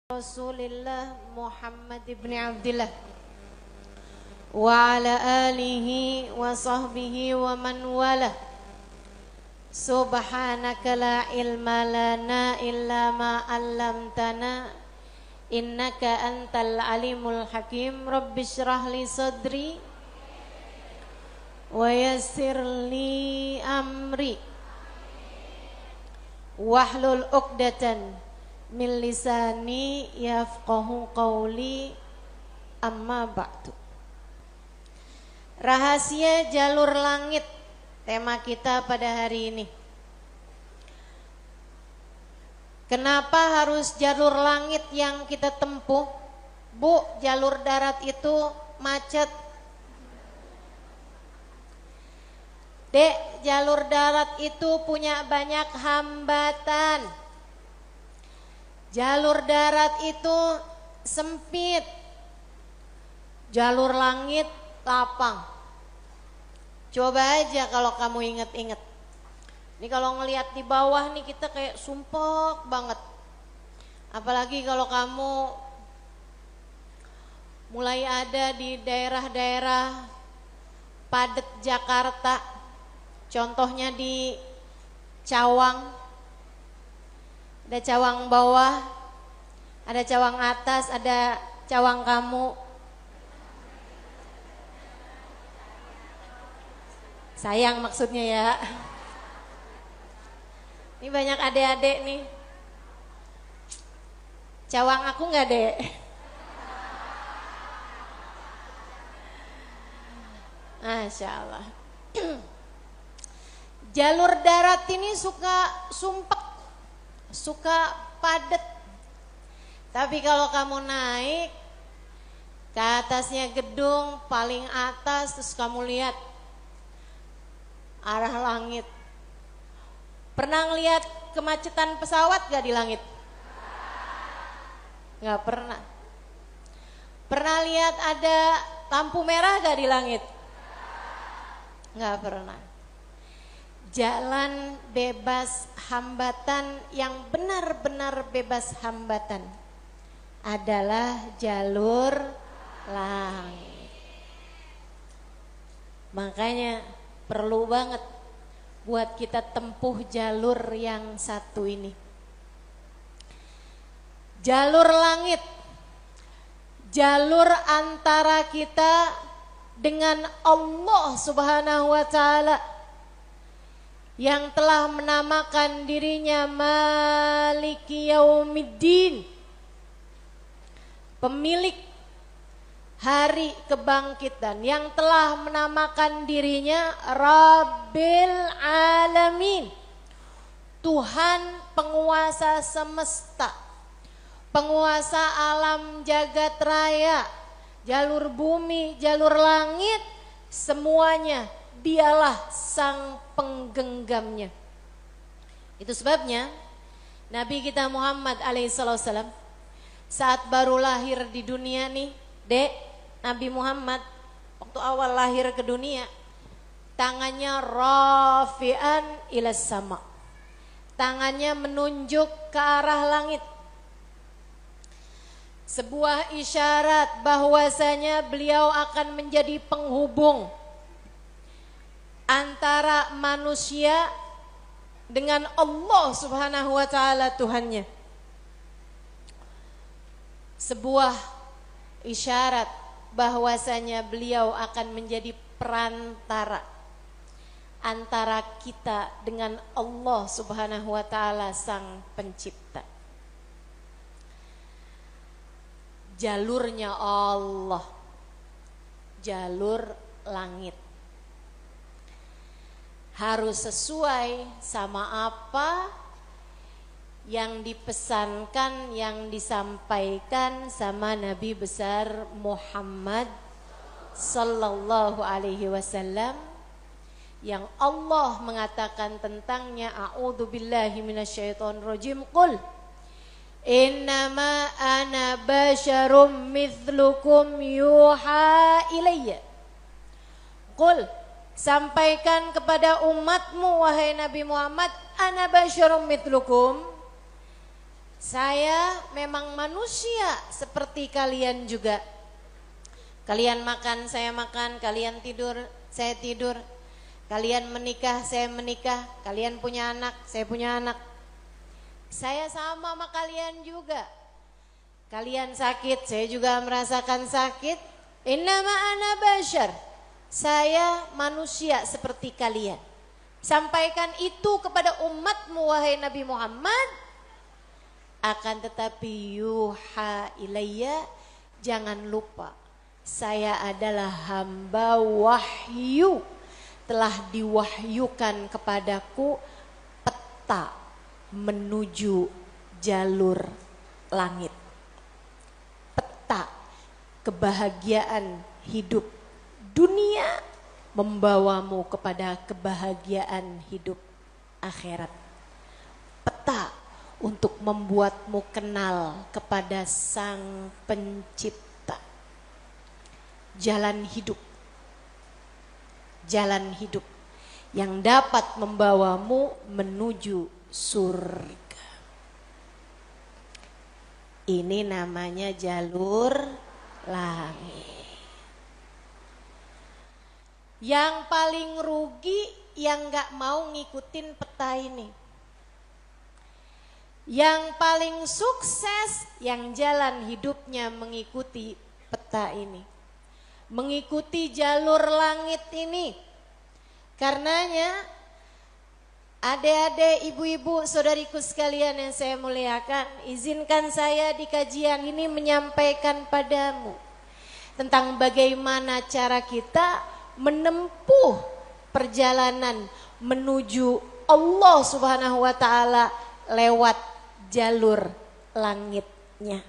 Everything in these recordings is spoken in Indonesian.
Rasulillah Muhammad ibn Abdillah wa ala alihi wa sahbihi wa man wala. Subhanaka la ilma lana illa ma 'allamtana innaka antal alimul hakim. Rabbi shrah li sadri wa yassir li amri wahlul 'uqdatan min lisani yafqahu qawli, amma ba'du. Rahasia jalur langit, tema kita pada hari ini. Kenapa harus jalur langit yang kita tempuh? Bu, jalur darat itu macet. Dek, jalur darat itu punya banyak hambatan. Jalur darat itu sempit, jalur langit lapang. Coba aja kalau kamu inget-inget. Ini kalau ngelihat di bawah nih kita kayak sumpek banget. Apalagi kalau kamu mulai ada di daerah-daerah padat Jakarta. Contohnya di Cawang. Ada cawang bawah, ada cawang atas, ada cawang kamu. Sayang maksudnya ya. Ini banyak adik-adik nih. Cawang aku nggak, Dek? Masya Allah. Jalur darat ini suka sumpek, suka padat. Tapi kalau kamu naik ke atasnya gedung paling atas, terus kamu lihat arah langit. Pernah ngelihat kemacetan pesawat gak di langit? Gak pernah. Pernah lihat ada lampu merah gak di langit? Gak pernah. Jalan bebas hambatan, yang benar-benar bebas hambatan adalah jalur langit. Makanya perlu banget buat kita tempuh jalur yang satu ini. Jalur langit, jalur antara kita dengan Allah Subhanahu wa ta'ala, yang telah menamakan dirinya Maliki Yaumiddin, pemilik hari kebangkitan, yang telah menamakan dirinya Rabbil Alamin, Tuhan penguasa semesta, penguasa alam jagat raya, jalur bumi, jalur langit, semuanya Dialah sang penggenggamnya. Itu sebabnya Nabi kita Muhammad alaihissalam saat baru lahir di dunia nih, Dek, Nabi Muhammad waktu awal lahir ke dunia, tangannya rafi'an ilas sama, tangannya menunjuk ke arah langit. Sebuah isyarat bahwasanya beliau akan menjadi penghubung antara manusia dengan Allah Subhanahu wa ta'ala Tuhannya. Sebuah isyarat bahwasanya beliau akan menjadi perantara antara kita dengan Allah Subhanahu wa ta'ala sang pencipta. Jalurnya Allah, jalur langit, harus sesuai sama apa yang dipesankan, yang disampaikan sama Nabi besar Muhammad sallallahu alaihi wasallam, yang Allah mengatakan tentangnya, a'udzubillahi minasyaitonirrajim, qul innama ana basyarum mithlukum yuha ilayya. Qul, sampaikan kepada umatmu wahai Nabi Muhammad, ana basyarum mithlukum, Saya memang manusia seperti kalian juga. Kalian makan, saya makan, kalian tidur, saya tidur. Kalian menikah, saya menikah. Kalian punya anak, saya punya anak. Saya sama kalian juga. Kalian sakit, saya juga merasakan sakit. Innama ana bashar. Saya manusia seperti kalian. Sampaikan itu kepada umatmu wahai Nabi Muhammad. Akan tetapi yuha ilayya, jangan lupa saya adalah hamba wahyu. Telah diwahyukan kepadaku peta menuju jalur langit. Peta kebahagiaan hidup dunia membawamu kepada kebahagiaan hidup akhirat. Peta untuk membuatmu kenal kepada Sang Pencipta. Jalan hidup yang dapat membawamu menuju surga. Ini namanya jalur langit. Yang paling rugi yang gak mau ngikutin peta ini. Yang paling sukses yang jalan hidupnya mengikuti peta ini. Mengikuti jalur langit ini. Karenanya adik-adik, ibu-ibu, saudariku sekalian yang saya muliakan, izinkan saya di kajian ini menyampaikan padamu tentang bagaimana cara kita menempuh perjalanan menuju Allah Subhanahu wa taala lewat jalur langitnya.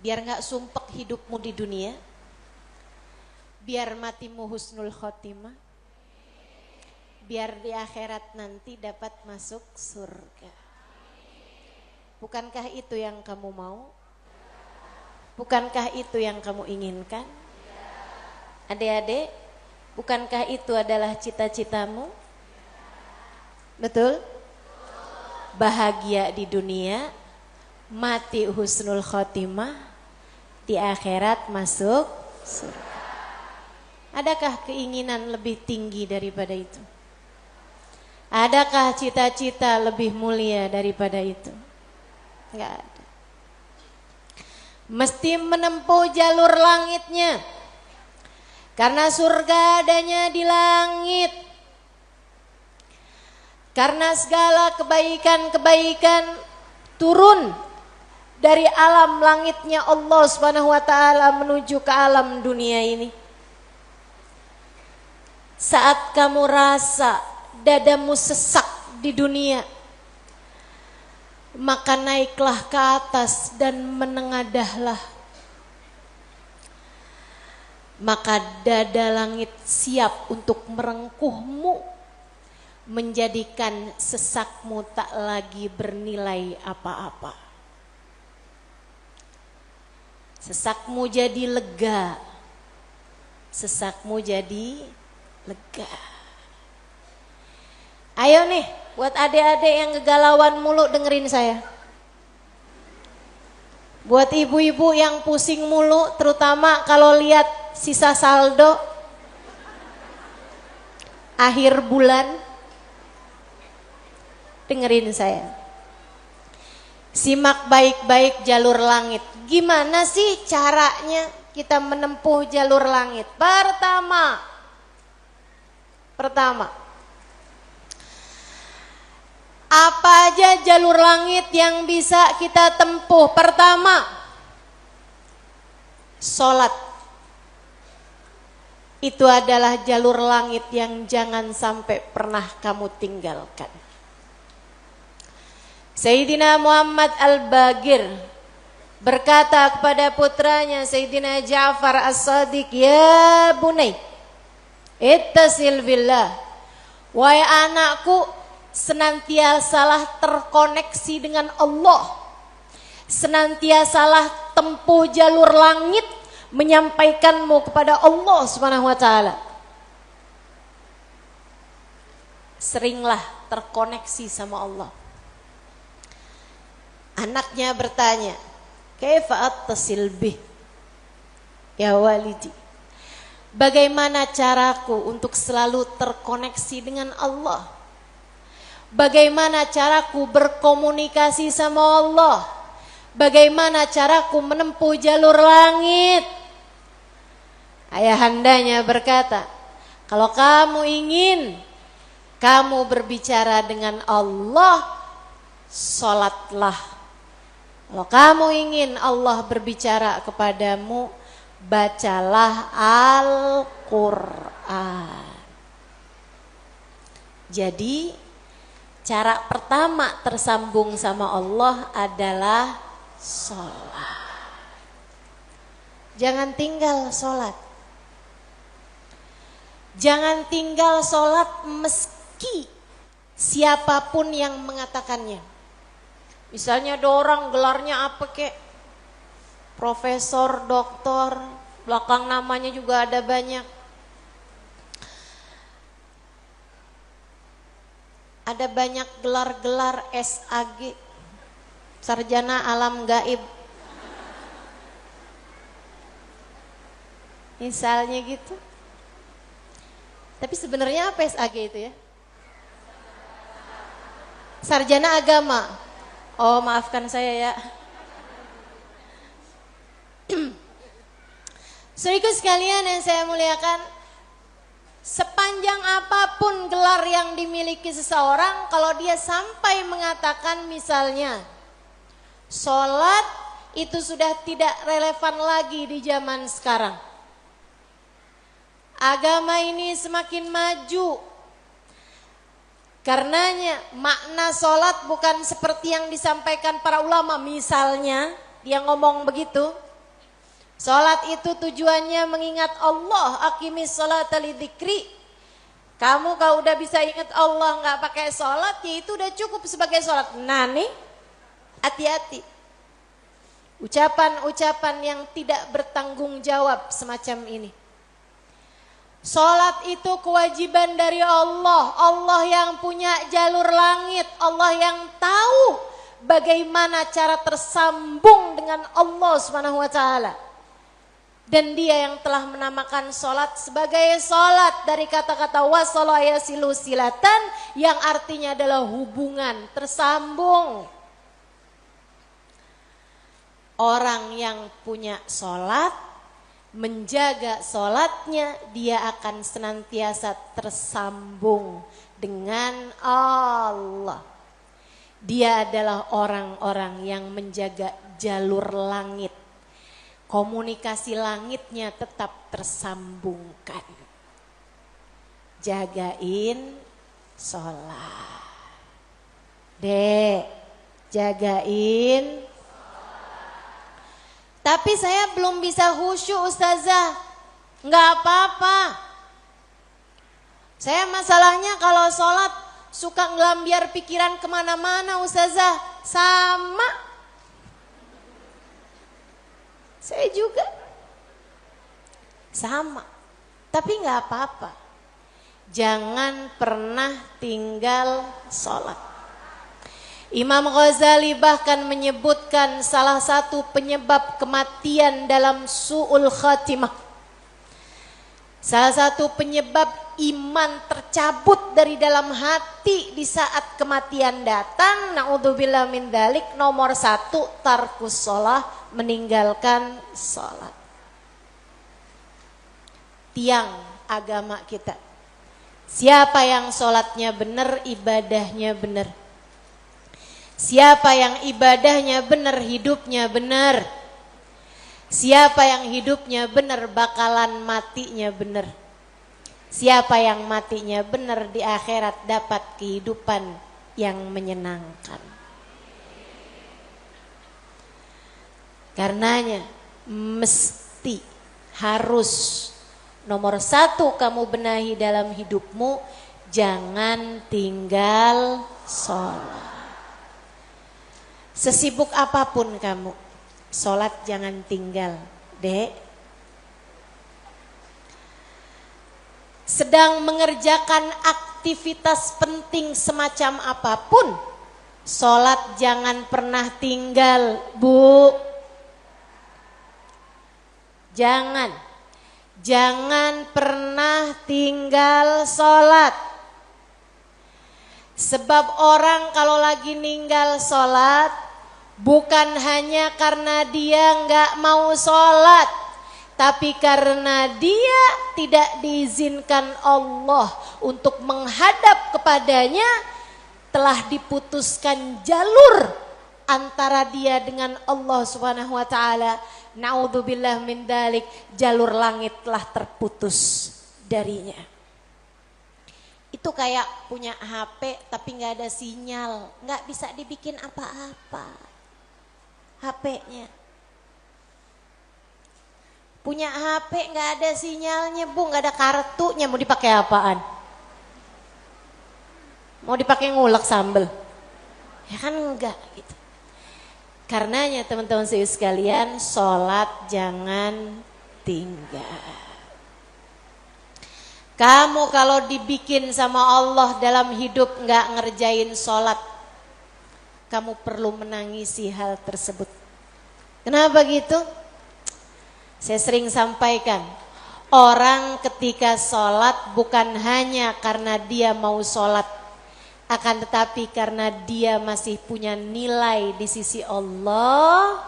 Biar gak sumpek hidupmu di dunia, biar matimu husnul khotimah, biar di akhirat nanti dapat masuk surga. Bukankah itu yang kamu mau? Bukankah itu yang kamu inginkan? Adik-adik, bukankah itu adalah cita-citamu? Betul? Bahagia di dunia, mati husnul khotimah, di akhirat masuk surga. Adakah keinginan lebih tinggi daripada itu? Adakah cita-cita lebih mulia daripada itu? Enggak ada. Mesti menempuh jalur langitnya. Karena surga adanya di langit. Karena segala kebaikan-kebaikan turun dari alam langitnya Allah Subhanahu wa taala menuju ke alam dunia ini. Saat kamu rasa dadamu sesak di dunia, maka naiklah ke atas dan menengadahlah. Maka dada langit siap untuk merengkuhmu, menjadikan sesakmu tak lagi bernilai apa-apa. Sesakmu jadi lega. Sesakmu jadi lega. Ayo nih, buat adik-adik yang kegalauan mulu dengerin saya. Buat ibu-ibu yang pusing mulu, terutama kalau lihat sisa saldo akhir bulan, dengerin saya. Simak baik-baik jalur langit. Gimana sih caranya kita menempuh jalur langit? Pertama, apa aja jalur langit yang bisa kita tempuh? Pertama, sholat. Itu adalah jalur langit yang jangan sampai pernah kamu tinggalkan. Sayyidina Muhammad Al-Bagir berkata kepada putranya Sayyidina Ja'far As-Sadiq, "Ya bunai, ittasil billah." Wahai anakku, senantiasalah terkoneksi dengan Allah. Senantiasalah tempuh jalur langit menyampaikanmu kepada Allah Subhanahu wa taala. Seringlah terkoneksi sama Allah. Anaknya bertanya, kaifa attasil bih ya walidi, bagaimana caraku untuk selalu terkoneksi dengan Allah? Bagaimana caraku berkomunikasi sama Allah? Bagaimana caraku menempuh jalur langit? Ayahandanya berkata, kalau kamu ingin kamu berbicara dengan Allah, sholatlah. Kalau kamu ingin Allah berbicara kepadamu, bacalah Al-Quran. Jadi cara pertama tersambung sama Allah adalah sholat. Jangan tinggal sholat. Jangan tinggal sholat meski siapapun yang mengatakannya. Misalnya ada orang gelarnya apa kek? Profesor, doktor, belakang namanya juga ada banyak. Ada banyak gelar-gelar SAG, sarjana alam gaib. Misalnya gitu. Tapi sebenarnya apa SAG itu ya? Sarjana agama. Oh, maafkan saya ya. Saudaraku sekalian yang saya muliakan, sepanjang apapun gelar yang dimiliki seseorang, kalau dia sampai mengatakan misalnya sholat itu sudah tidak relevan lagi di zaman sekarang. Agama ini semakin maju. Karenanya makna sholat bukan seperti yang disampaikan para ulama. Misalnya dia ngomong begitu, sholat itu tujuannya mengingat Allah, aqimis sholata lidzikri. Kamu kalau udah bisa ingat Allah nggak pakai sholat, ya itu udah cukup sebagai sholat. Nah nih, hati-hati. Ucapan-ucapan yang tidak bertanggung jawab semacam ini. Sholat itu kewajiban dari Allah. Allah yang punya jalur langit. Allah yang tahu bagaimana cara tersambung dengan Allah Subhanahu wa ta'ala. Dan dia yang telah menamakan sholat sebagai sholat dari kata-kata wasala yasilu silatan, yang artinya adalah hubungan, tersambung. Orang yang punya sholat, menjaga sholatnya, dia akan senantiasa tersambung dengan Allah. Dia adalah orang-orang yang menjaga jalur langit. Komunikasi langitnya tetap tersambungkan. Jagain sholat. Dek, jagain. Tapi saya belum bisa khusyuk ustazah. Enggak apa-apa. Saya masalahnya kalau sholat suka ngelambiar pikiran kemana-mana ustazah. Sama. Saya juga. Sama. Tapi enggak apa-apa. Jangan pernah tinggal sholat. Imam Ghazali bahkan menyebutkan salah satu penyebab kematian dalam su'ul khatimah. Salah satu penyebab iman tercabut dari dalam hati di saat kematian datang. Na'udzubillah min dzalik. Nomor 1, tarkus sholah, meninggalkan sholat. Tiang agama kita. Siapa yang sholatnya benar, ibadahnya benar. Siapa yang ibadahnya benar, hidupnya benar. Siapa yang hidupnya benar, bakalan matinya benar. Siapa yang matinya benar, di akhirat dapat kehidupan yang menyenangkan. Karenanya mesti, harus, nomor 1 kamu benahi dalam hidupmu, jangan tinggal sholat. Sesibuk apapun kamu, sholat jangan tinggal, dek. Sedang mengerjakan aktivitas penting semacam apapun, Sholat jangan pernah tinggal, Bu. Jangan pernah tinggal sholat. Sebab orang kalau lagi ninggal sholat, bukan hanya karena dia nggak mau sholat, tapi karena dia tidak diizinkan Allah untuk menghadap kepadanya, telah diputuskan jalur antara dia dengan Allah Subhanahu wa taala. Naudzubillah min dalik, jalur langit telah terputus darinya. Itu kayak punya HP tapi nggak ada sinyal, nggak bisa dibikin apa-apa HP-nya. Punya HP nggak ada sinyalnya, Bu, nggak ada kartunya, mau dipakai apaan? Mau dipakai ngulek sambel? Ya kan enggak gitu. Karenanya teman-teman sekalian, sholat jangan tinggal. Kamu kalau dibikin sama Allah dalam hidup nggak ngerjain sholat, kamu perlu menangisi hal tersebut. Kenapa gitu? Saya sering sampaikan, orang ketika sholat bukan hanya karena dia mau sholat, akan tetapi karena dia masih punya nilai di sisi Allah,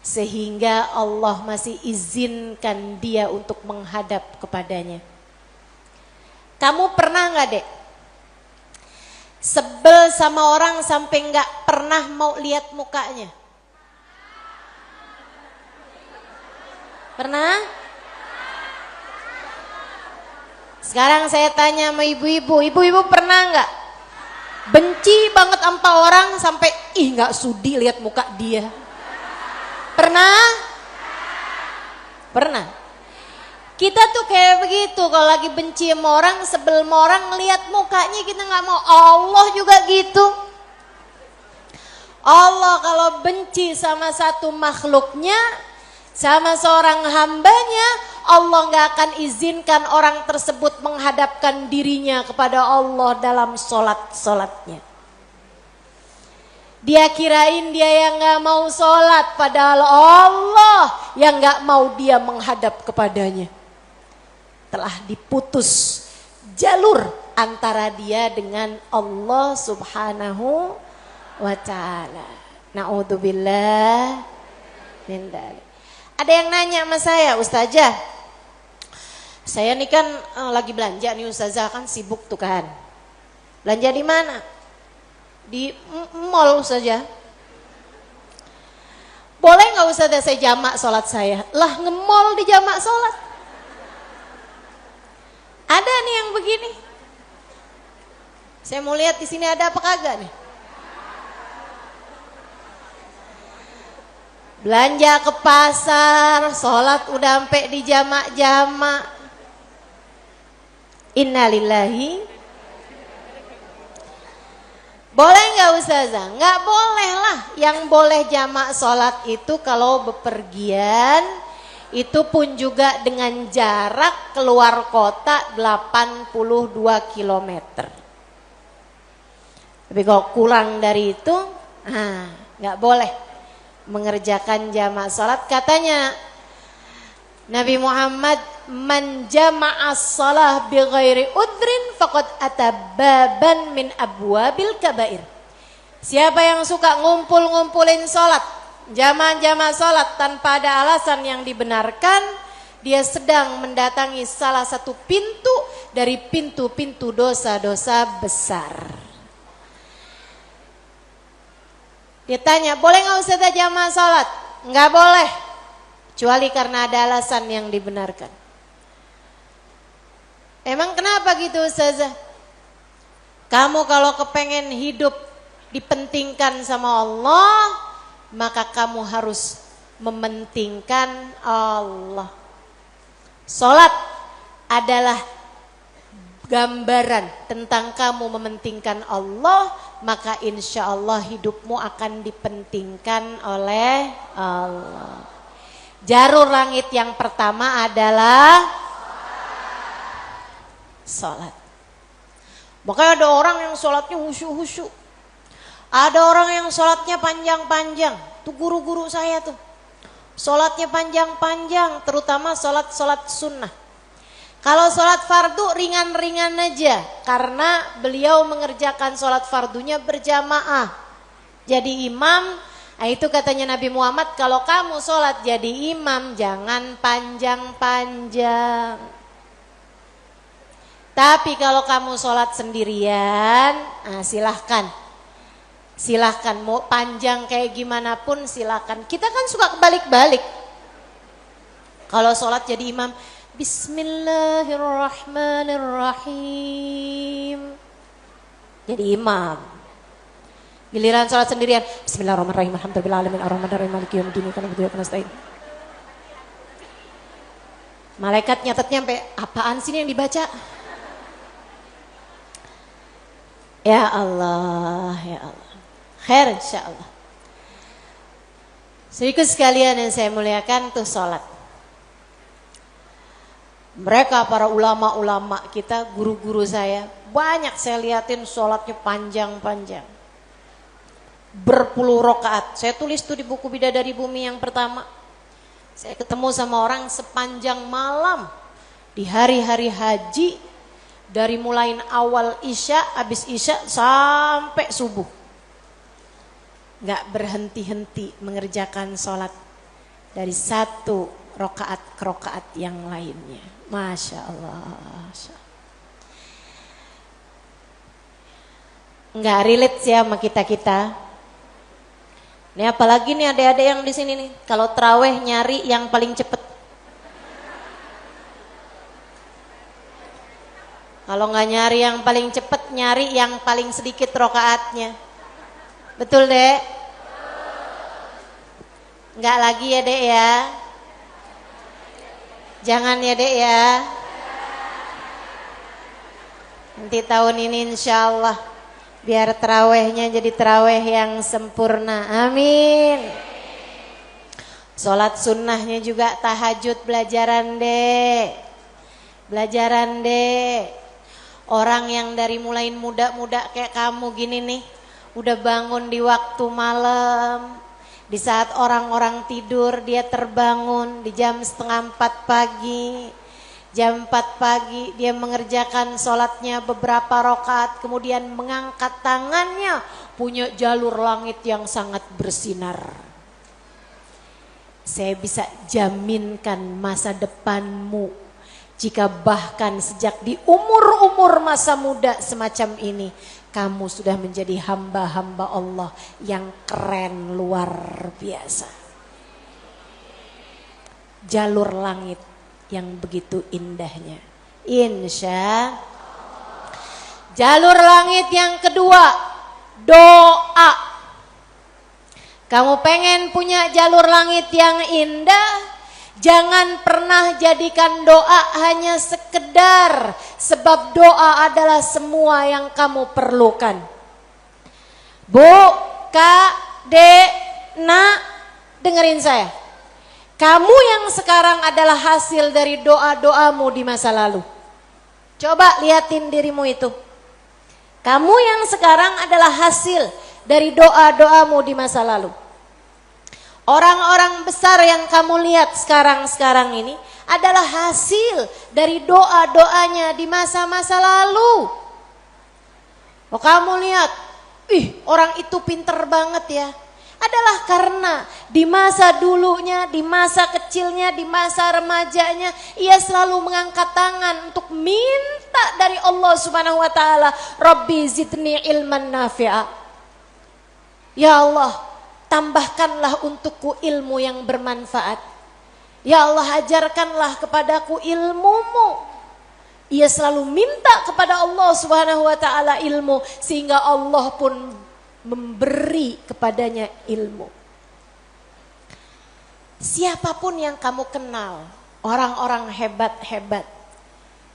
sehingga Allah masih izinkan dia untuk menghadap kepadanya. Kamu pernah gak, Dek, sebel sama orang sampai gak pernah mau lihat mukanya? Pernah? Sekarang saya tanya sama ibu-ibu, ibu-ibu pernah gak benci banget sama orang sampai gak sudi lihat muka dia? Pernah? Pernah. Kita tuh kayak begitu, kalau lagi benci sama orang, sebel sama orang, ngelihat mukanya kita gak mau. Allah juga gitu. Allah kalau benci sama satu makhluknya, sama seorang hambanya, Allah gak akan izinkan orang tersebut menghadapkan dirinya kepada Allah dalam sholat-sholatnya. Dia kirain dia yang gak mau sholat, padahal Allah yang gak mau dia menghadap kepadanya. Telah diputus jalur antara dia dengan Allah Subhanahu wa ta'ala. Na'udzubillah min dzalik. Ada yang nanya sama saya, Ustazah, saya nih kan lagi belanja nih Ustazah, kan sibuk tuh kan. Belanja di mana? Di mall Ustazah. Boleh gak Ustazah saya jamak sholat saya? Lah, nge-mall di jamak sholat. Ada nih yang begini. Saya mau lihat di sini ada apa kagak nih? Belanja ke pasar, sholat udah sampai di jamak-jamak. Innalillahi. Boleh nggak Ustazah? Nggak boleh lah. Yang boleh jamak sholat itu kalau bepergian, itu pun juga dengan jarak keluar kota 82 km. Tapi kalau kurang dari itu, nggak boleh mengerjakan jamak salat. Katanya Nabi Muhammad, man jama'as shalah bi ghairi udrin faqad atababan min abwabil kabair. Siapa yang suka ngumpul-ngumpulin salat, jamak-jamak salat tanpa ada alasan yang dibenarkan, dia sedang mendatangi salah satu pintu dari pintu-pintu dosa-dosa besar. Dia tanya, boleh gak Ustazah jamaah sholat? Enggak boleh, kecuali karena ada alasan yang dibenarkan. Emang kenapa gitu Ustazah? Kamu kalau kepengen hidup dipentingkan sama Allah, maka kamu harus mementingkan Allah. Sholat adalah gambaran tentang kamu mementingkan Allah, maka insya Allah hidupmu akan dipentingkan oleh Allah. Jalur langit yang pertama adalah sholat. Makanya ada orang yang sholatnya husyuk-husyuk. Ada orang yang sholatnya panjang-panjang. Tuh guru-guru saya tuh. Sholatnya panjang-panjang, terutama sholat sunnah. Kalau sholat fardu ringan-ringan aja. Karena beliau mengerjakan sholat fardunya berjamaah. Jadi imam, nah itu katanya Nabi Muhammad, kalau kamu sholat jadi imam jangan panjang-panjang. Tapi kalau kamu sholat sendirian, nah silahkan. Silahkan, mau panjang kayak gimana pun silahkan. Kita kan suka kebalik-balik. Kalau sholat jadi imam, Bismillahirrahmanirrahim. Jadi imam. Giliran sholat sendirian, Bismillahirrahmanirrahim, alhamdulillahirabbil alamin, arrahmanirrahim, maliki yaumiddin, iyyaka na'budu wa iyyaka nasta'in. Malaikat nyatetnya sampai apaan sih ini yang dibaca? Ya Allah, ya Allah. Khair insyaallah. Sedikit sekalian yang saya muliakan tuh sholat. Mereka para ulama-ulama kita, guru-guru saya, banyak saya liatin sholatnya panjang-panjang. Berpuluh rakaat. Saya tulis tuh di buku Bidadari Bumi yang pertama. Saya ketemu sama orang sepanjang malam di hari-hari haji, dari mulai awal isya, habis isya sampai subuh. Gak berhenti-henti mengerjakan sholat dari satu rakaat ke rakaat yang lainnya. Masya Allah. Nggak relate sih sama kita. Ini apalagi nih adik-adik yang di sini nih. Kalau terawih nyari yang paling cepet. Kalau nggak nyari yang paling cepet, nyari yang paling sedikit rakaatnya. Betul dek? Nggak lagi ya dek ya? Jangan ya dek ya. Nanti tahun ini insya Allah biar terawihnya jadi terawih yang sempurna. Amin. Sholat sunnahnya juga tahajud belajaran dek. Belajaran dek. Orang yang dari mulai muda-muda kayak kamu gini nih, udah bangun di waktu malam. Di saat orang-orang tidur dia terbangun di jam 3:30 pagi. Jam 4 pagi dia mengerjakan sholatnya beberapa rakaat, kemudian mengangkat tangannya, punya jalur langit yang sangat bersinar. Saya bisa jaminkan masa depanmu jika bahkan sejak di umur-umur masa muda semacam ini kamu sudah menjadi hamba-hamba Allah yang keren luar biasa. Jalur langit yang begitu indahnya. Insya Allah. Jalur langit yang kedua, doa. Kamu pengen punya jalur langit yang indah? Jangan pernah jadikan doa hanya sekedar, sebab doa adalah semua yang kamu perlukan. Bu, Kak, Dek, Nak, dengerin saya. Kamu yang sekarang adalah hasil dari doa-doamu di masa lalu. Coba liatin dirimu itu. Kamu yang sekarang adalah hasil dari doa-doamu di masa lalu. Orang-orang besar yang kamu lihat sekarang ini adalah hasil dari doa-doanya di masa-masa lalu. Oh, kamu lihat, orang itu pinter banget ya. Adalah karena di masa dulunya, di masa kecilnya, di masa remajanya, ia selalu mengangkat tangan untuk minta dari Allah Subhanahu wa taala, Rabbi zidni ilman nafi'a. Ya Allah, tambahkanlah untukku ilmu yang bermanfaat. Ya Allah, ajarkanlah kepadaku ilmumu. Ia selalu minta kepada Allah Subhanahu wa taala ilmu, sehingga Allah pun memberi kepadanya ilmu. Siapapun yang kamu kenal, orang-orang hebat-hebat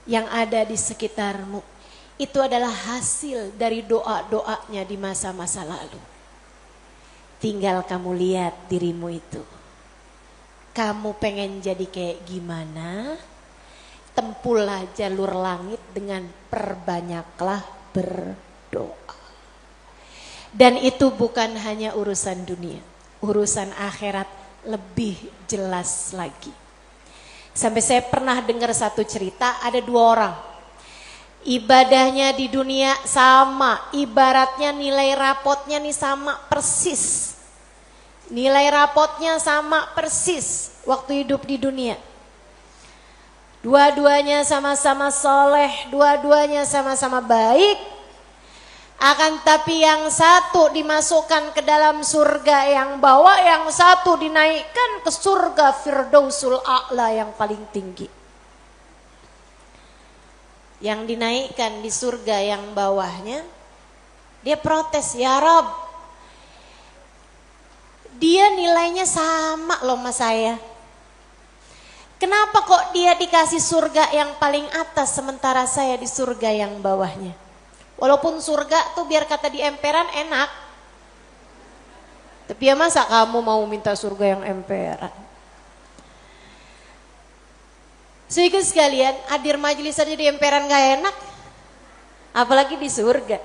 yang ada di sekitarmu, itu adalah hasil dari doa-doanya di masa-masa lalu. Tinggal kamu lihat dirimu itu. Kamu pengen jadi kayak gimana? Tempuhlah jalur langit dengan perbanyaklah berdoa. Dan itu bukan hanya urusan dunia, urusan akhirat lebih jelas lagi. Sampai saya pernah dengar satu cerita, ada 2 orang. Ibadahnya di dunia sama, ibaratnya nilai rapotnya nih sama persis. Nilai rapotnya sama persis waktu hidup di dunia. Dua-duanya sama-sama soleh, dua-duanya sama-sama baik. Akan tapi yang satu dimasukkan ke dalam surga yang bawah, yang satu dinaikkan ke surga Firdausul A'la yang paling tinggi. Yang dinaikkan di surga yang bawahnya, dia protes, ya Rob, dia nilainya sama loh sama saya. Kenapa kok dia dikasih surga yang paling atas sementara saya di surga yang bawahnya? Walaupun surga tuh biar kata di emperan enak. Tapi ya masa kamu mau minta surga yang emperan? Sehingga sekalian, hadir majelis aja di emperan gak enak. Apalagi di surga.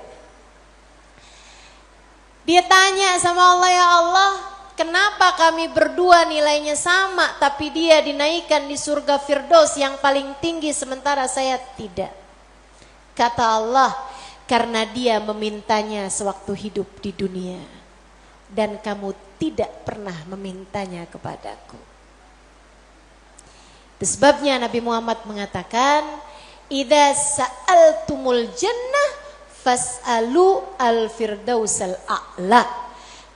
Dia tanya sama Allah, ya Allah, kenapa kami berdua nilainya sama tapi dia dinaikkan di surga Firdaus yang paling tinggi sementara saya tidak? Kata Allah, karena dia memintanya sewaktu hidup di dunia dan kamu tidak pernah memintanya kepadaku. Itu sebabnya Nabi Muhammad mengatakan, idza sa'altumul jannah fas'alu al-firdausal a'la.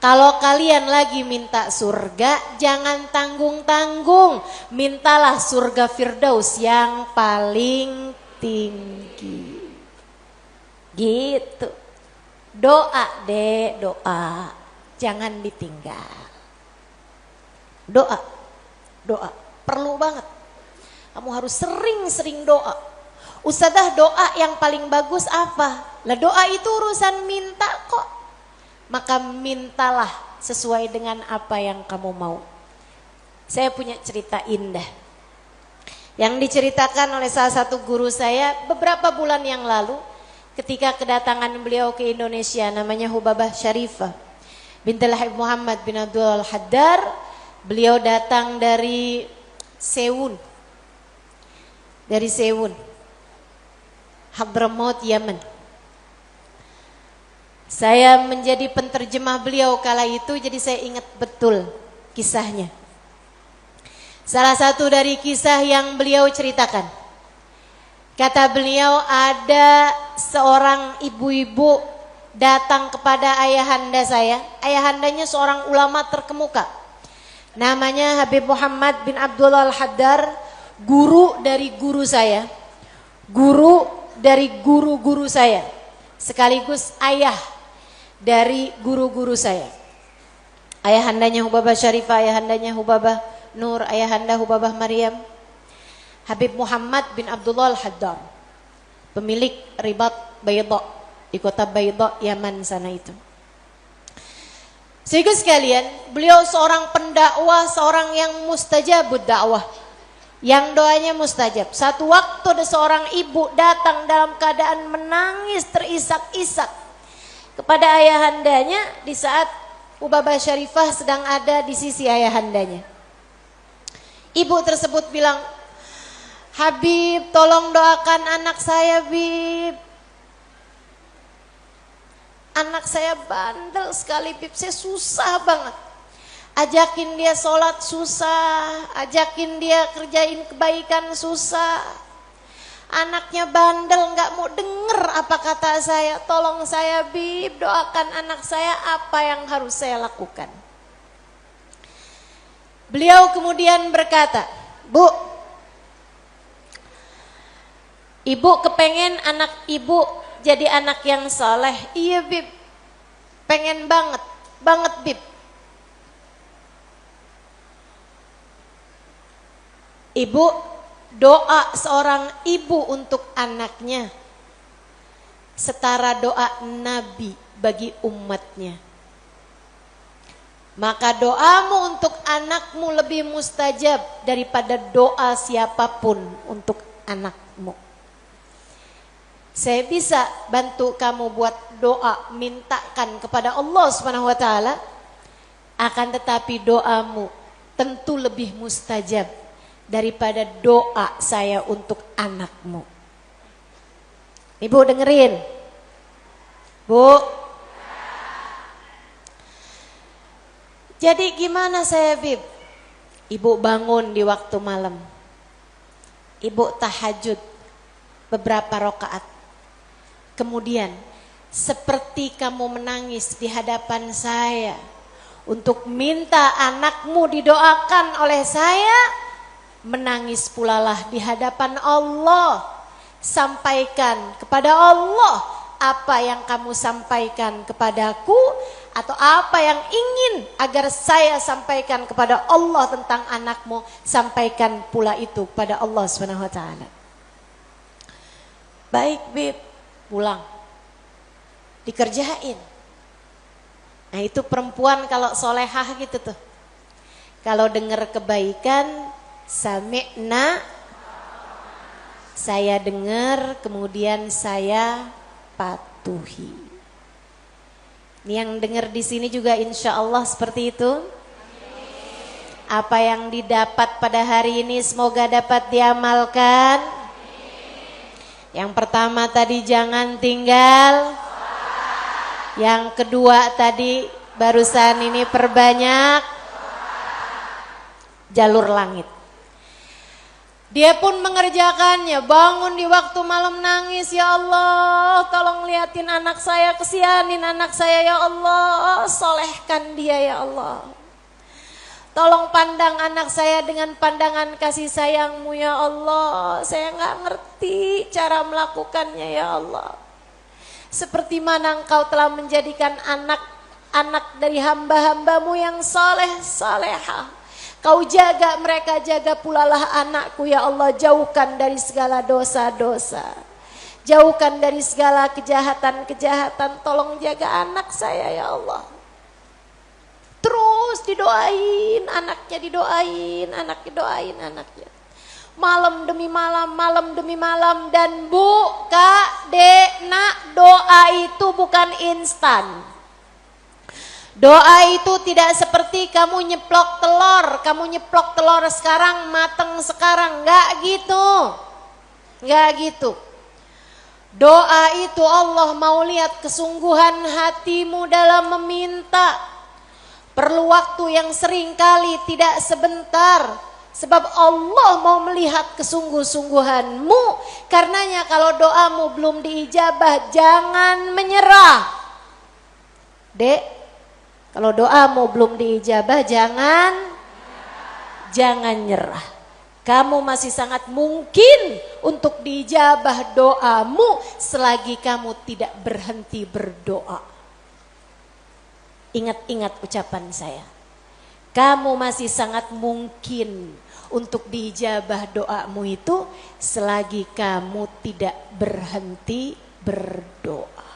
Kalau kalian lagi minta surga, jangan tanggung-tanggung, mintalah surga Firdaus yang paling tinggi. Gitu. Doa deh, doa. Jangan ditinggal. Doa. Doa. Perlu banget. Kamu harus sering-sering doa. Ustadzah, doa yang paling bagus apa? Lah doa itu urusan minta kok. Maka mintalah sesuai dengan apa yang kamu mau. Saya punya cerita indah yang diceritakan oleh salah satu guru saya beberapa bulan yang lalu. Ketika kedatangan beliau ke Indonesia, namanya Hubabah Syarifah bintul Habib Muhammad bin Abdul Al-Haddar. Beliau datang dari Sewun, Hadramaut, Yaman. Saya menjadi penterjemah beliau kala itu, jadi saya ingat betul kisahnya. Salah satu dari kisah yang beliau ceritakan, kata beliau, ada seorang ibu-ibu datang kepada ayahanda saya. Ayahandanya seorang ulama terkemuka, namanya Habib Muhammad bin Abdullah Al-Haddar, guru dari guru saya, guru dari guru-guru saya, sekaligus ayah dari guru-guru saya. Ayahandanya Hubabah Syarifah, ayahandanya Hubabah Nur, ayahanda Hubabah Maryam. Habib Muhammad bin Abdullah Al-Haddar, pemilik Ribat Baydha di kota Baydha, Yaman sana itu. Sehingga sekalian, beliau seorang pendakwah, seorang yang mustajabud dakwah, yang doanya mustajab. Satu waktu ada seorang ibu datang dalam keadaan menangis terisak-isak kepada ayahandanya di saat Hubabah Syarifah sedang ada di sisi ayahandanya. Ibu tersebut bilang, Habib, tolong doakan anak saya, Bib. Anak saya bandel sekali, Bib. Saya susah banget. Ajakin dia sholat susah, ajakin dia kerjain kebaikan susah. Anaknya bandel, gak mau denger apa kata saya. Tolong saya, Bib, doakan anak saya, apa yang harus saya lakukan. Beliau kemudian berkata, Bu, ibu kepengen anak ibu jadi anak yang soleh. Iya, Bib, pengen banget Bib. Ibu, doa seorang ibu untuk anaknya setara doa Nabi bagi umatnya. Maka doamu untuk anakmu lebih mustajab daripada doa siapapun untuk anakmu. Saya bisa bantu kamu buat doa, mintakan kepada Allah Subhanahu wa taala. Akan tetapi doamu tentu lebih mustajab daripada doa saya untuk anakmu. Ibu dengerin. Bu. Jadi gimana saya, Bib? Ibu bangun di waktu malam. Ibu tahajud beberapa rakaat. Kemudian seperti kamu menangis di hadapan saya untuk minta anakmu didoakan oleh saya, menangis pulalah di hadapan Allah. Sampaikan kepada Allah apa yang kamu sampaikan kepadaku, atau apa yang ingin agar saya sampaikan kepada Allah tentang anakmu, sampaikan pula itu pada Allah Subhanahu wa taala. Baik, Bib, pulang. Dikerjain. Nah, itu perempuan kalau solehah gitu tuh. Kalau dengar kebaikan, sami'na, saya dengar, kemudian saya patuhi. Ini yang dengar di sini juga insya Allah seperti itu. Apa yang didapat pada hari ini semoga dapat diamalkan. Yang pertama tadi jangan tinggal. Yang kedua tadi barusan ini perbanyak jalur langit. Dia pun mengerjakannya, bangun di waktu malam nangis, ya Allah tolong liatin anak saya, kesianin anak saya ya Allah, solehkan dia ya Allah. Tolong pandang anak saya dengan pandangan kasih sayangmu ya Allah, saya gak ngerti cara melakukannya ya Allah. Seperti mana engkau telah menjadikan anak-anak dari hamba-hambamu yang soleh, solehah. Kau jaga mereka, jaga pulalah anakku ya Allah. Jauhkan dari segala dosa-dosa. Jauhkan dari segala kejahatan-kejahatan. Tolong jaga anak saya ya Allah. Terus didoain, anaknya didoain, anaknya doain anaknya. Malam demi malam, malam demi malam. Dan Bu, Kak, Dek, Nak, doa itu bukan instan. Doa itu tidak seperti kamu nyeplok telur sekarang, mateng sekarang, enggak gitu. Enggak gitu. Doa itu Allah mau lihat kesungguhan hatimu dalam meminta. Perlu waktu yang sering kali, tidak sebentar. Sebab Allah mau melihat kesungguh-sungguhanmu. Karenanya kalau doamu belum diijabah, jangan menyerah. Dek, kalau doamu belum diijabah, jangan nyerah. Kamu masih sangat mungkin untuk diijabah doamu selagi kamu tidak berhenti berdoa. Ingat-ingat ucapan saya. Kamu masih sangat mungkin untuk diijabah doamu itu selagi kamu tidak berhenti berdoa.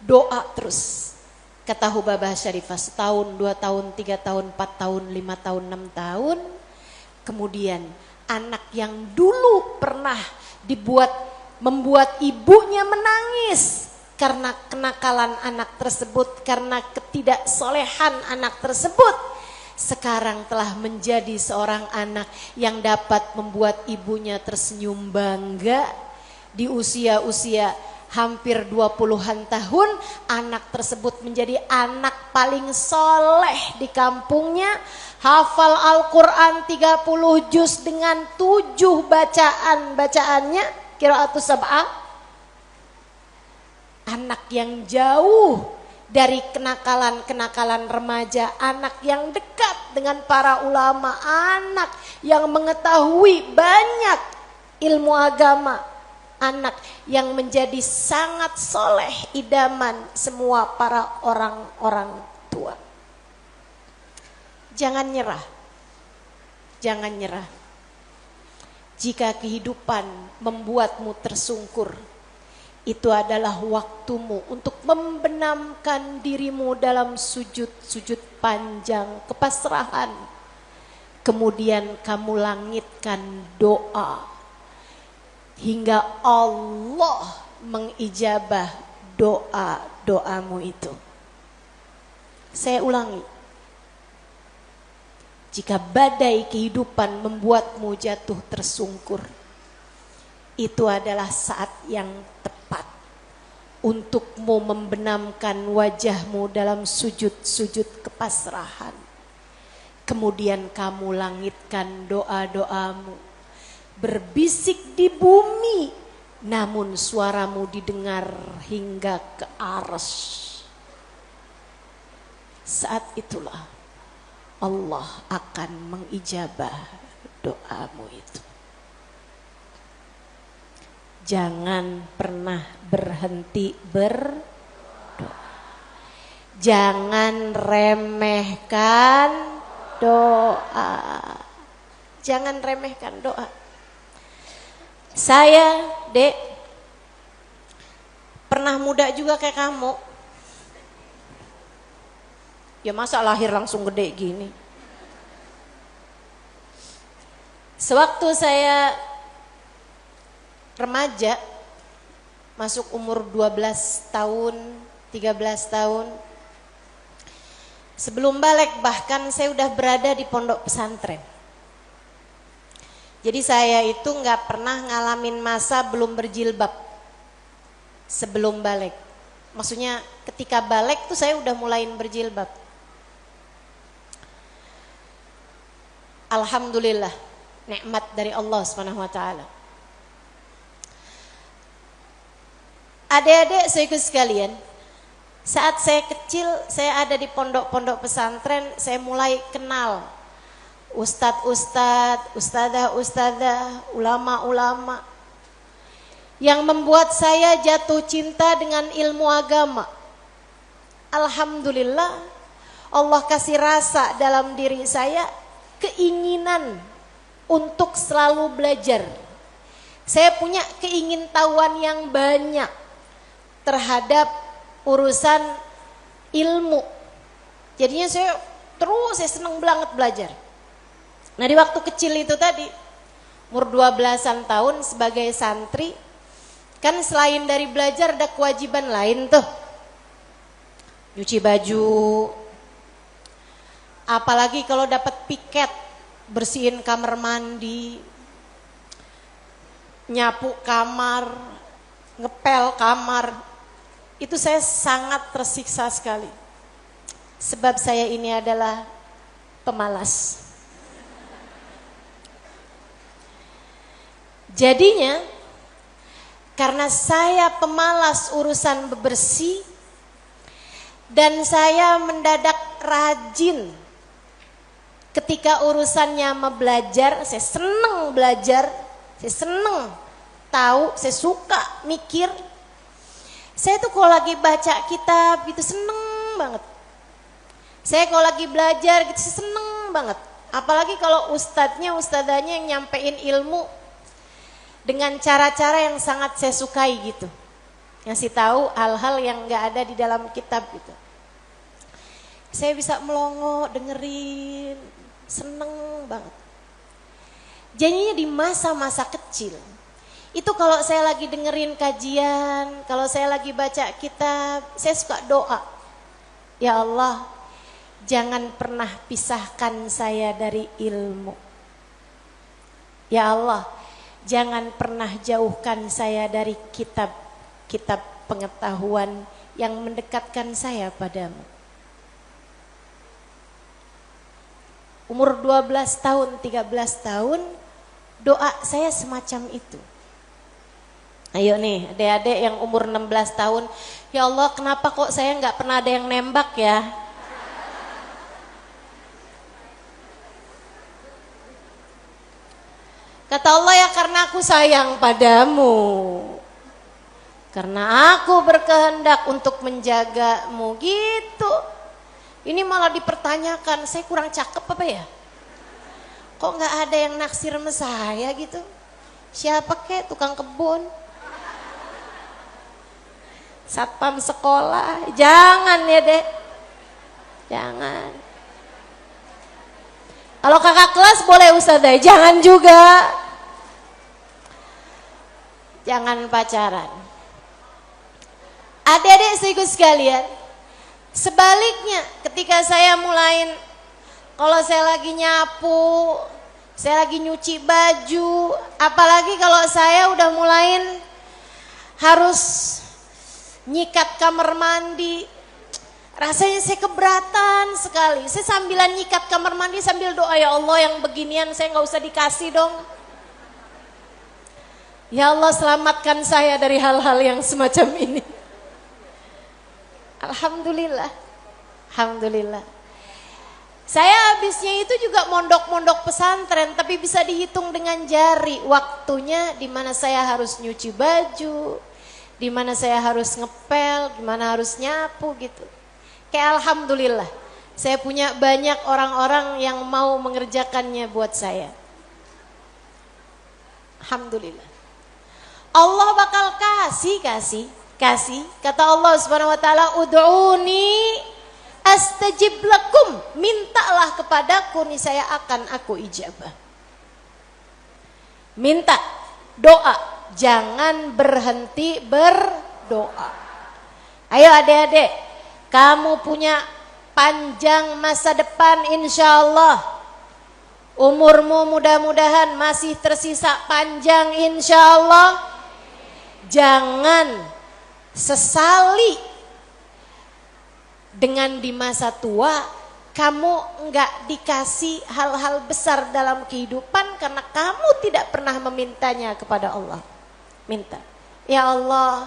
Doa terus. Kata Hubabah Syarifah, setahun, 2 tahun, 3 tahun, 4 tahun, 5 tahun, 6 tahun. Kemudian anak yang dulu pernah membuat ibunya menangis karena kenakalan anak tersebut, karena ketidaksolehan anak tersebut, sekarang telah menjadi seorang anak yang dapat membuat ibunya tersenyum bangga. Di usia-usia hampir 20-an tahun, anak tersebut menjadi anak paling soleh di kampungnya, hafal Al-Quran 30 juz dengan 7 bacaannya, qiraatus sab'ah. Anak yang jauh dari kenakalan-kenakalan remaja, anak yang dekat dengan para ulama, anak yang mengetahui banyak ilmu agama, anak yang menjadi sangat soleh, idaman semua para orang-orang tua. Jangan nyerah, jangan nyerah. Jika kehidupan membuatmu tersungkur, itu adalah waktumu untuk membenamkan dirimu dalam sujud-sujud panjang kepasrahan. Kemudian kamu langitkan doa. hingga Allah mengijabah doa-doamu itu. Saya ulangi, jika badai kehidupan membuatmu jatuh tersungkur, itu adalah saat yang tepat untukmu membenamkan wajahmu dalam sujud-sujud kepasrahan. Kemudian kamu langitkan doa-doamu, berbisik di bumi, namun suaramu didengar hingga ke arsy. Saat itulah Allah akan mengijabah doamu itu. Jangan pernah berhenti berdoa. Jangan remehkan doa. Jangan remehkan doa. Saya, Dek, pernah muda juga kayak kamu. Ya masa lahir langsung gede gini. Sewaktu saya remaja, masuk umur 12 tahun, 13 tahun, sebelum balik bahkan saya udah berada di pondok pesantren. Jadi saya itu gak pernah ngalamin masa belum berjilbab sebelum balik. Maksudnya ketika balik tuh saya udah mulain berjilbab. Alhamdulillah, nikmat dari Allah SWT. Adik-adik saudaraku sekalian, saat saya kecil, saya ada di pondok-pondok pesantren, saya mulai kenal ustadz-ustadz, ustadzah-ustadzah, ulama-ulama yang membuat saya jatuh cinta dengan ilmu agama. Alhamdulillah, Allah kasih rasa dalam diri saya keinginan untuk selalu belajar. Saya punya keingintahuan yang banyak terhadap urusan ilmu. Jadinya saya senang banget belajar. Nah di waktu kecil itu tadi, umur 12-an tahun sebagai santri, kan selain dari belajar ada kewajiban lain tuh. Nyuci baju, apalagi kalau dapat piket, bersihin kamar mandi, nyapu kamar, ngepel kamar. Itu saya sangat tersiksa sekali. Sebab saya ini adalah pemalas. Jadinya, karena saya pemalas urusan bebersih, dan saya mendadak rajin ketika urusannya belajar. Saya senang belajar, saya senang tahu, saya suka mikir. Saya tuh kalau lagi baca kitab itu seneng banget. Saya kalau lagi belajar gitu seneng banget. Apalagi kalau ustadzanya yang nyampein ilmu dengan cara-cara yang sangat saya sukai gitu. Ngasih tahu hal-hal yang gak ada di dalam kitab gitu. Saya bisa melongo, dengerin, seneng banget. Jadinya di masa-masa kecil, itu kalau saya lagi dengerin kajian, kalau saya lagi baca kitab, saya suka doa. Ya Allah, jangan pernah pisahkan saya dari ilmu. Ya Allah, jangan pernah jauhkan saya dari kitab pengetahuan yang mendekatkan saya padamu. Umur 12 tahun, 13 tahun, doa saya semacam itu. Ayo nih adik-adik yang umur 16 tahun, ya Allah kenapa kok saya gak pernah ada yang nembak ya? Kata Allah, ya karena aku sayang padamu, karena aku berkehendak untuk menjagamu gitu. Ini malah dipertanyakan, saya kurang cakep apa ya? Kok gak ada yang naksir sama saya gitu? Siapa kek, tukang kebun, satpam sekolah? Jangan ya dek, jangan. Kalau kakak kelas boleh ustazah, jangan juga. jangan pacaran. Adik-adik seiku sekalian, sebaliknya ketika saya mulain, kalau saya lagi nyapu, saya lagi nyuci baju, apalagi kalau saya udah mulain harus nyikat kamar mandi, rasanya saya keberatan sekali. Saya sambilan nyikat kamar mandi sambil doa, ya Allah yang beginian saya nggak usah dikasih dong. Ya Allah selamatkan saya dari hal-hal yang semacam ini. Alhamdulillah, alhamdulillah. Saya habisnya itu juga mondok-mondok pesantren, tapi bisa dihitung dengan jari waktunya di mana saya harus nyuci baju, di mana saya harus ngepel, di mana harus nyapu gitu. Kayak alhamdulillah, saya punya banyak orang-orang yang mau mengerjakannya buat saya. Alhamdulillah. Allah bakal kasih. Kata Allah Subhanahu wa taala, "Ud'uni astajib lakum." Mintalah kepadaku niscaya akan aku ijabah. Minta, doa, jangan berhenti berdoa. Ayo adik-adik, kamu punya panjang masa depan insyaallah. Umurmu mudah-mudahan masih tersisa panjang insyaallah. Jangan sesali dengan di masa tua kamu enggak dikasih hal-hal besar dalam kehidupan karena kamu tidak pernah memintanya kepada Allah. Minta, ya Allah,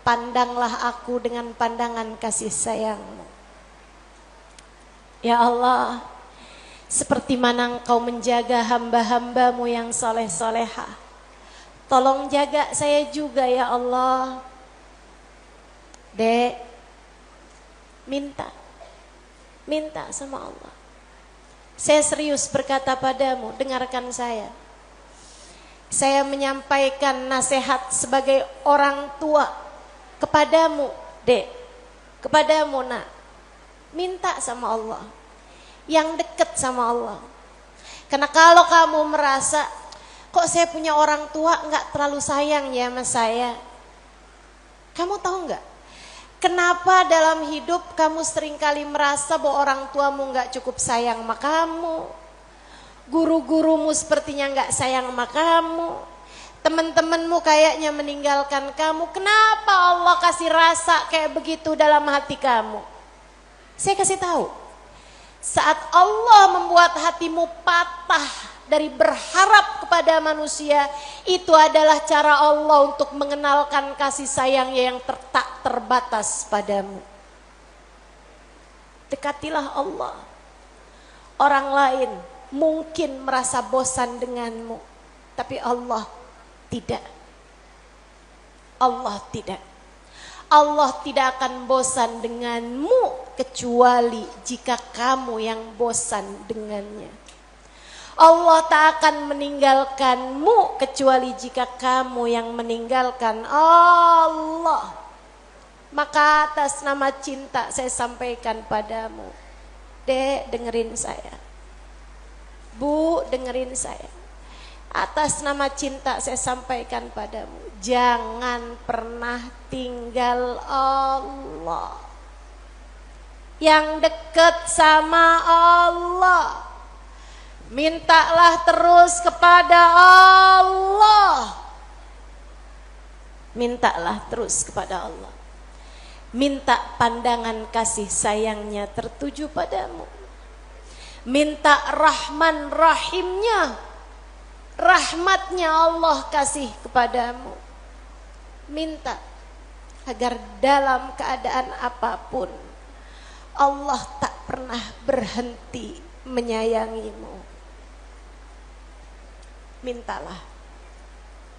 pandanglah aku dengan pandangan kasih sayang-Mu. Ya Allah, seperti mana Engkau menjaga hamba-hamba-Mu yang soleh-solehah, tolong jaga saya juga ya Allah. Dek, minta sama Allah. Saya serius berkata padamu, dengarkan saya. Saya menyampaikan nasihat sebagai orang tua kepadamu, Dek, kepadamu nak. Minta sama Allah, yang dekat sama Allah. Karena kalau kamu merasa, kok saya punya orang tua nggak terlalu sayang ya sama saya. Kamu tahu nggak? Kenapa dalam hidup kamu seringkali merasa bahwa orang tuamu nggak cukup sayang sama kamu, guru-gurumu sepertinya nggak sayang sama kamu, teman-temanmu kayaknya meninggalkan kamu. Kenapa Allah kasih rasa kayak begitu dalam hati kamu? Saya kasih tahu, saat Allah membuat hatimu patah dari berharap kepada manusia, itu adalah cara Allah untuk mengenalkan kasih sayangnya yang tak terbatas padamu. Dekatilah Allah. Orang lain mungkin merasa bosan denganmu, tapi Allah tidak. Allah tidak. Allah tidak akan bosan denganmu kecuali jika kamu yang bosan dengannya. Allah tak akan meninggalkanmu kecuali jika kamu yang meninggalkan Allah. Maka atas nama cinta saya sampaikan padamu, Dek, dengerin saya. Bu, dengerin saya. Atas nama cinta saya sampaikan padamu, jangan pernah tinggal Allah. Yang dekat sama Allah, mintalah terus kepada Allah. Mintalah terus kepada Allah. Minta pandangan kasih sayangnya tertuju padamu. Minta rahman rahimnya, rahmatnya Allah kasih kepadamu. Minta agar dalam keadaan apapun Allah tak pernah berhenti menyayangimu. Mintalah,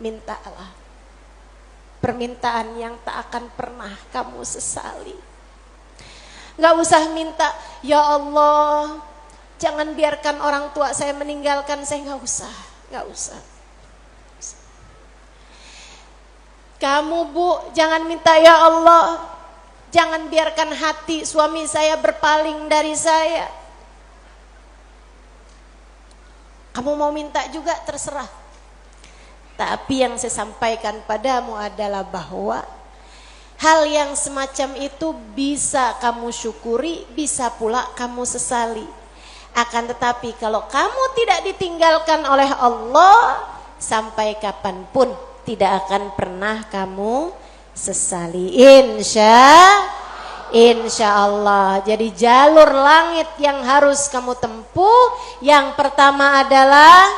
mintalah. Permintaan yang tak akan pernah kamu sesali. Gak usah minta, ya Allah, jangan biarkan orang tua saya meninggalkan saya. Gak usah, gak usah. Kamu Bu, jangan minta, ya Allah, jangan biarkan hati suami saya berpaling dari saya. Kamu mau minta juga terserah. Tapi yang saya sampaikan padamu adalah bahwa hal yang semacam itu bisa kamu syukuri, bisa pula kamu sesali. Akan tetapi kalau kamu tidak ditinggalkan oleh Allah, sampai kapanpun tidak akan pernah kamu sesali. Insya Allah. Jadi jalur langit yang harus kamu tempuh, yang pertama adalah,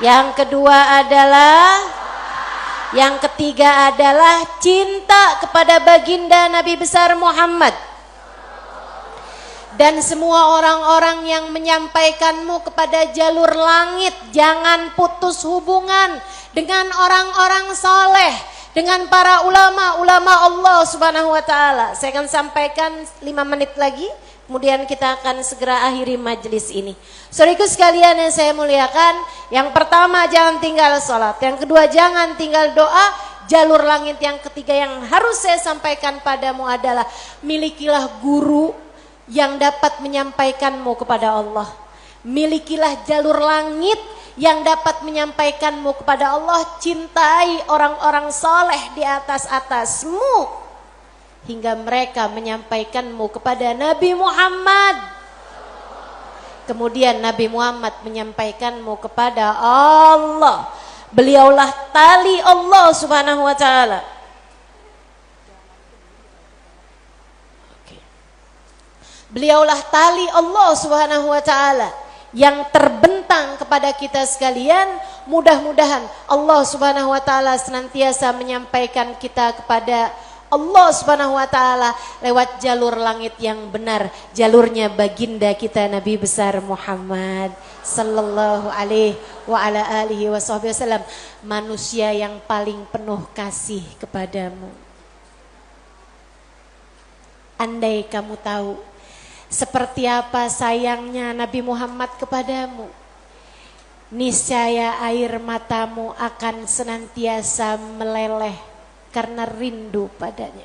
yang kedua adalah, yang ketiga adalah cinta kepada baginda Nabi besar Muhammad. Dan semua orang-orang yang menyampaikanmu kepada jalur langit, jangan putus hubungan dengan orang-orang soleh, dengan para ulama Allah subhanahu wa ta'ala. Saya akan sampaikan 5 menit lagi, kemudian kita akan segera akhiri majelis ini. Saudaraku sekalian yang saya muliakan, yang pertama jangan tinggal sholat, yang kedua jangan tinggal doa. Jalur langit yang ketiga yang harus saya sampaikan padamu adalah milikilah guru yang dapat menyampaikanmu kepada Allah. Milikilah jalur langit yang dapat menyampaikanmu kepada Allah. Cintai orang-orang soleh di atasmu hingga mereka menyampaikanmu kepada Nabi Muhammad. Kemudian Nabi Muhammad menyampaikanmu kepada Allah. Beliaulah tali Allah subhanahu wa ta'ala. Beliaulah tali Allah subhanahu wa ta'ala yang terbentang kepada kita sekalian. Mudah-mudahan Allah subhanahu wa ta'ala senantiasa menyampaikan kita kepada Allah subhanahu wa ta'ala lewat jalur langit yang benar, jalurnya baginda kita Nabi besar Muhammad sallallahu alaihi wa ala alihi wasallam, manusia yang paling penuh kasih kepadamu. Andai kamu tahu seperti apa sayangnya Nabi Muhammad kepadamu, niscaya air matamu akan senantiasa meleleh karena rindu padanya.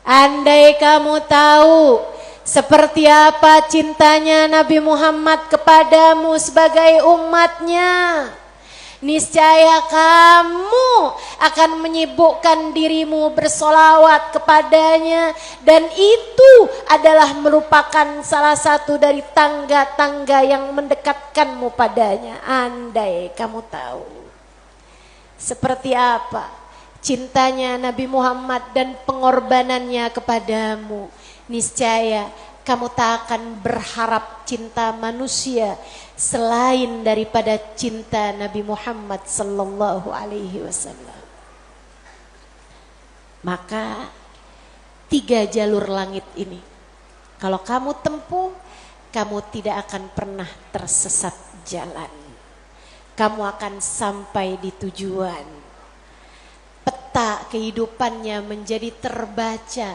Andai kamu tahu seperti apa cintanya Nabi Muhammad kepadamu sebagai umatnya, niscaya kamu akan menyibukkan dirimu bersolawat kepadanya, dan itu adalah merupakan salah satu dari tangga-tangga yang mendekatkanmu padanya. Andai kamu tahu seperti apa cintanya Nabi Muhammad dan pengorbanannya kepadamu, niscaya kamu tak akan berharap cinta manusia selain daripada cinta Nabi Muhammad sallallahu alaihi wasallam. Maka 3 jalur langit ini kalau kamu tempuh, kamu tidak akan pernah tersesat jalan. Kamu akan sampai di tujuan. Peta kehidupannya menjadi terbaca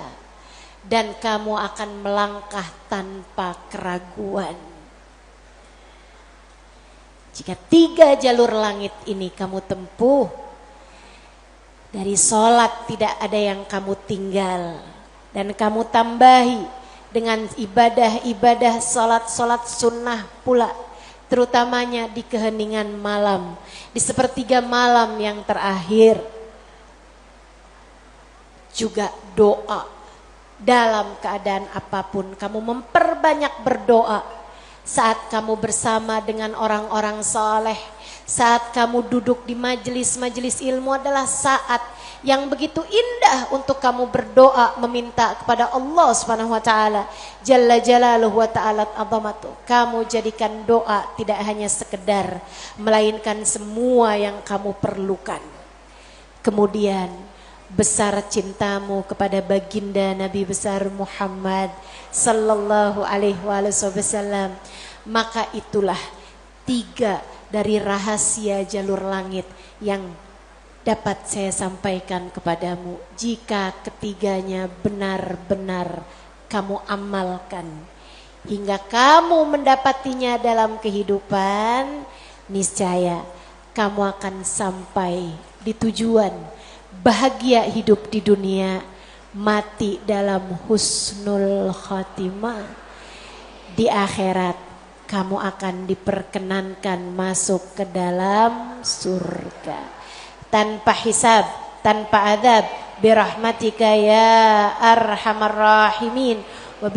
dan kamu akan melangkah tanpa keraguan. Jika 3 jalur langit ini kamu tempuh, dari sholat tidak ada yang kamu tinggal, dan kamu tambahi dengan ibadah-ibadah sholat-sholat sunnah pula, terutamanya di keheningan malam, di sepertiga malam yang terakhir. Juga doa, dalam keadaan apapun kamu memperbanyak berdoa. Saat kamu bersama dengan orang-orang saleh, saat kamu duduk di majelis-majelis ilmu adalah saat yang begitu indah untuk kamu berdoa meminta kepada Allah Subhanahu wa taala jalla jalaluhu wa ta'ala azamatu. Kamu jadikan doa tidak hanya sekedar, melainkan semua yang kamu perlukan. Kemudian besar cintamu kepada baginda Nabi besar Muhammad sallallahu alaihi wasallam, maka itulah 3 dari rahasia jalur langit yang dapat saya sampaikan kepadamu. Jika ketiganya benar-benar kamu amalkan hingga kamu mendapatinya dalam kehidupan, niscaya kamu akan sampai di tujuan, bahagia hidup di dunia, mati dalam husnul khatimah. Di akhirat kamu akan diperkenankan masuk ke dalam surga tanpa hisab, tanpa adab, birahmatika ya arhamar rahimin wa